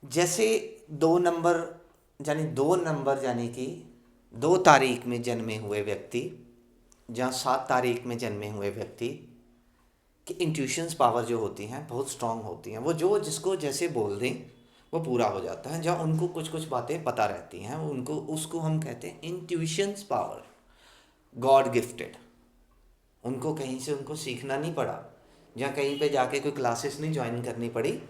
जैसे 2 नंबर, यानी कि 2 तारीख में जन्मे हुए व्यक्ति, जहाँ 7 तारीख में जन्मे हुए व्यक्ति कि इंट्यूशंस पावर जो होती हैं बहुत स्ट्रांग होती हैं। वो जो जिसको जैसे बोल दें वो पूरा हो जाता है। जहाँ उनको कुछ कुछ बातें पता रहती हैं, उनको उसको हम कहते हैं इंट्यूशंस पावर, गॉड गिफ्टेड। उनको कहीं से उनको सीखना नहीं पड़ा, जहाँ कहीं पे जाके कोई क्लासेस नहीं ज्वाइन करनी पड़ी।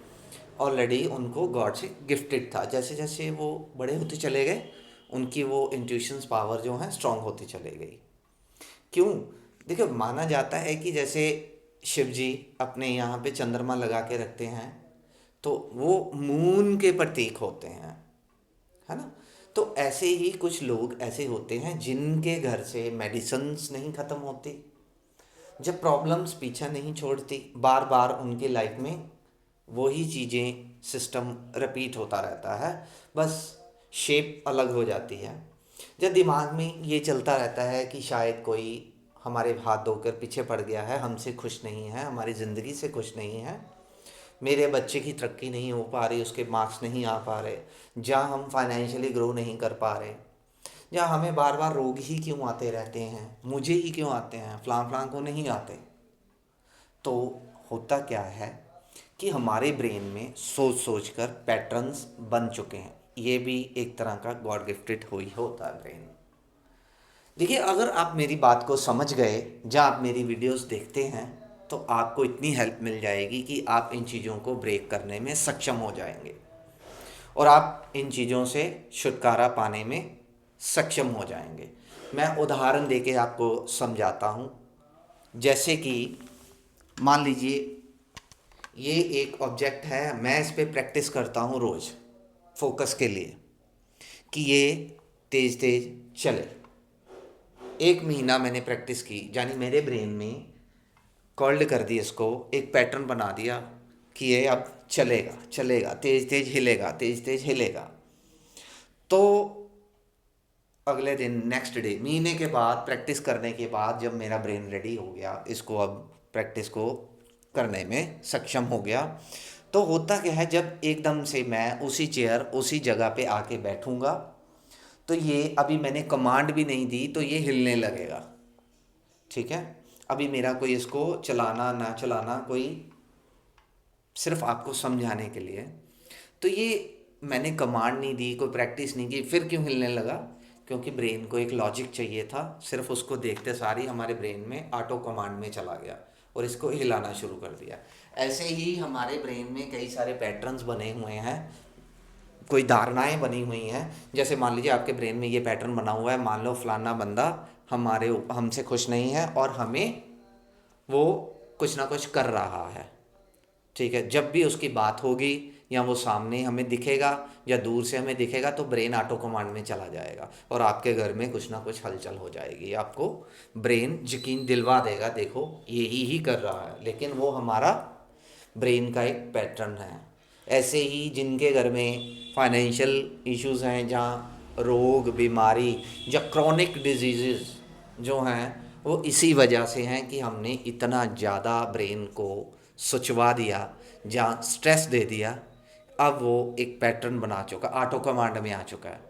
ऑलरेडी उनको गॉड से गिफ्टेड था। जैसे जैसे वो बड़े होते चले गए, उनकी वो इंट्यूशंस पावर जो है स्ट्रांग होती चली गई। क्यों? देखो, माना जाता है कि जैसे शिव जी अपने यहाँ पे चंद्रमा लगा के रखते हैं, तो वो मून के प्रतीक होते हैं, है ना। तो ऐसे ही कुछ लोग ऐसे होते हैं जिनके घर से मेडिसिन्स नहीं ख़त्म होती, जब प्रॉब्लम्स पीछा नहीं छोड़ती, बार बार उनकी लाइफ में वही चीज़ें, सिस्टम रिपीट होता रहता है, बस शेप अलग हो जाती है। जब दिमाग में ये चलता रहता है कि शायद कोई हमारे हाथ धोकर पीछे पड़ गया है, हमसे खुश नहीं है, हमारी ज़िंदगी से खुश नहीं है, मेरे बच्चे की तरक्की नहीं हो पा रही, उसके मार्क्स नहीं आ पा रहे, जहाँ हम फाइनेंशियली ग्रो नहीं कर पा रहे, या हमें बार बार रोग ही क्यों आते रहते हैं, मुझे ही क्यों आते हैं, फलां फलां को नहीं आते। तो होता क्या है कि हमारे ब्रेन में सोच सोच कर पैटर्न्स बन चुके हैं। ये भी एक तरह का गॉड गिफ्टेड हो ही होता है ब्रेन। देखिए, अगर आप मेरी बात को समझ गए, जहाँ आप मेरी वीडियोस देखते हैं, तो आपको इतनी हेल्प मिल जाएगी कि आप इन चीज़ों को ब्रेक करने में सक्षम हो जाएंगे और आप इन चीज़ों से छुटकारा पाने में सक्षम हो जाएंगे। मैं उदाहरण देके आपको समझाता हूँ। जैसे कि मान लीजिए ये एक ऑब्जेक्ट है, मैं इस पे प्रैक्टिस करता हूँ रोज़ फोकस के लिए कि ये तेज़ तेज़ चले। 1 महीना मैंने प्रैक्टिस की, यानी मेरे ब्रेन में कॉल्ड कर दी, इसको एक पैटर्न बना दिया कि ये अब चलेगा चलेगा, तेज़ तेज़ हिलेगा, तेज़ तेज़ हिलेगा। तो अगले दिन, नेक्स्ट डे, महीने के बाद प्रैक्टिस करने के बाद जब मेरा ब्रेन रेडी हो गया, इसको अब प्रैक्टिस को करने में सक्षम हो गया, तो होता क्या है, जब एकदम से मैं उसी चेयर उसी जगह पे आके बैठूंगा, तो ये अभी मैंने कमांड भी नहीं दी तो ये हिलने लगेगा। ठीक है, अभी मेरा कोई इसको चलाना ना चलाना, कोई सिर्फ आपको समझाने के लिए। तो ये मैंने कमांड नहीं दी, कोई प्रैक्टिस नहीं की, फिर क्यों हिलने लगा? क्योंकि ब्रेन को एक लॉजिक चाहिए था, सिर्फ उसको देखते सारी हमारे ब्रेन में ऑटो कमांड में चला गया और इसको हिलाना शुरू कर दिया। ऐसे ही हमारे ब्रेन में कई सारे पैटर्न्स बने हुए हैं, कोई धारणाएं बनी हुई हैं। जैसे मान लीजिए आपके ब्रेन में ये पैटर्न बना हुआ है, मान लो फलाना बंदा हमसे खुश नहीं है और हमें वो कुछ ना कुछ कर रहा है। ठीक है, जब भी उसकी बात होगी या वो सामने हमें दिखेगा या दूर से हमें दिखेगा, तो ब्रेन ऑटो कमांड में चला जाएगा और आपके घर में कुछ ना कुछ हलचल हो जाएगी। आपको ब्रेन यकीन दिलवा देगा, देखो यही ही कर रहा है, लेकिन वो हमारा ब्रेन का एक पैटर्न है। ऐसे ही जिनके घर में फाइनेंशियल इश्यूज हैं, जहाँ रोग बीमारी या क्रॉनिक डिजीज़ जो हैं, वो इसी वजह से हैं कि हमने इतना ज़्यादा ब्रेन को सुचवा दिया, जहाँ स्ट्रेस दे दिया। अब वो एक पैटर्न बना चुका, ऑटो कमांड में आ चुका है।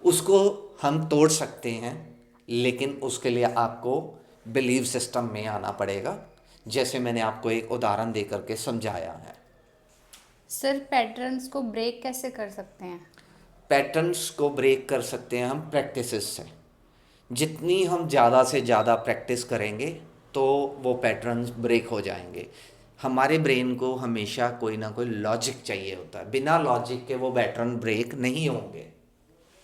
उसको हम तोड़ सकते हैं, लेकिन उसके लिए आपको बिलीव सिस्टम में आना पड़ेगा, जैसे मैंने आपको एक उदाहरण दे करके समझाया है। सर पैटर्न्स को ब्रेक कैसे कर सकते हैं? पैटर्न्स को ब्रेक कर सकते हैं हम प्रैक्टिसेस से। जितनी हम ज़्यादा से ज़्यादा प्रैक्टिस करेंगे, तो वो पैटर्न्स ब्रेक हो जाएंगे। हमारे ब्रेन को हमेशा कोई ना कोई लॉजिक चाहिए होता है, बिना लॉजिक के वो पैटर्न ब्रेक नहीं होंगे।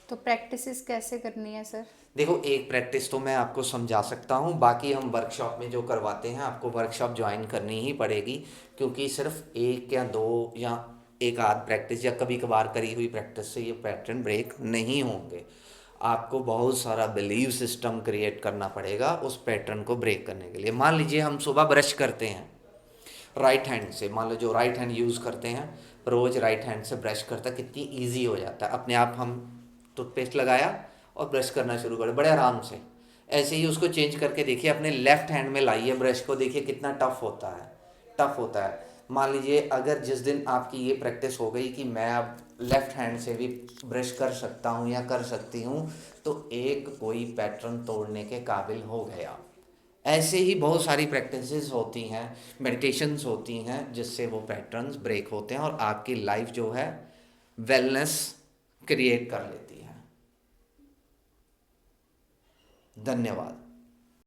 तो प्रैक्टिसेस कैसे करनी है सर? देखो, एक प्रैक्टिस तो मैं आपको समझा सकता हूँ, बाकी हम वर्कशॉप में जो करवाते हैं, आपको वर्कशॉप ज्वाइन करनी ही पड़ेगी। क्योंकि सिर्फ एक या दो या एक आध प्रैक्टिस या कभी कभार करी हुई प्रैक्टिस से ये पैटर्न ब्रेक नहीं होंगे। आपको बहुत सारा बिलीव सिस्टम क्रिएट करना पड़ेगा उस पैटर्न को ब्रेक करने के लिए। मान लीजिए हम सुबह ब्रश करते हैं राइट हैंड से, मान लो जो राइट हैंड यूज़ करते हैं, रोज़ राइट हैंड से ब्रश करता है, कितनी ईजी हो जाता है। अपने आप हम टूथपेस्ट लगाया और ब्रश करना शुरू करें बड़े आराम से। ऐसे ही उसको चेंज करके देखिए, अपने लेफ्ट हैंड में लाइए ब्रश को, देखिए कितना टफ होता है, टफ होता है। मान लीजिए अगर जिस दिन आपकी ये प्रैक्टिस हो गई कि मैं अब लेफ़्ट हैंड से भी ब्रश कर सकता हूँ या कर सकती हूँ, तो एक कोई पैटर्न तोड़ने के काबिल हो गए आप। ऐसे ही बहुत सारी प्रैक्टिसेस होती हैं, मेडिटेशंस होती हैं, जिससे वो पैटर्न्स ब्रेक होते हैं और आपकी लाइफ जो है वेलनेस क्रिएट कर लेती है। धन्यवाद।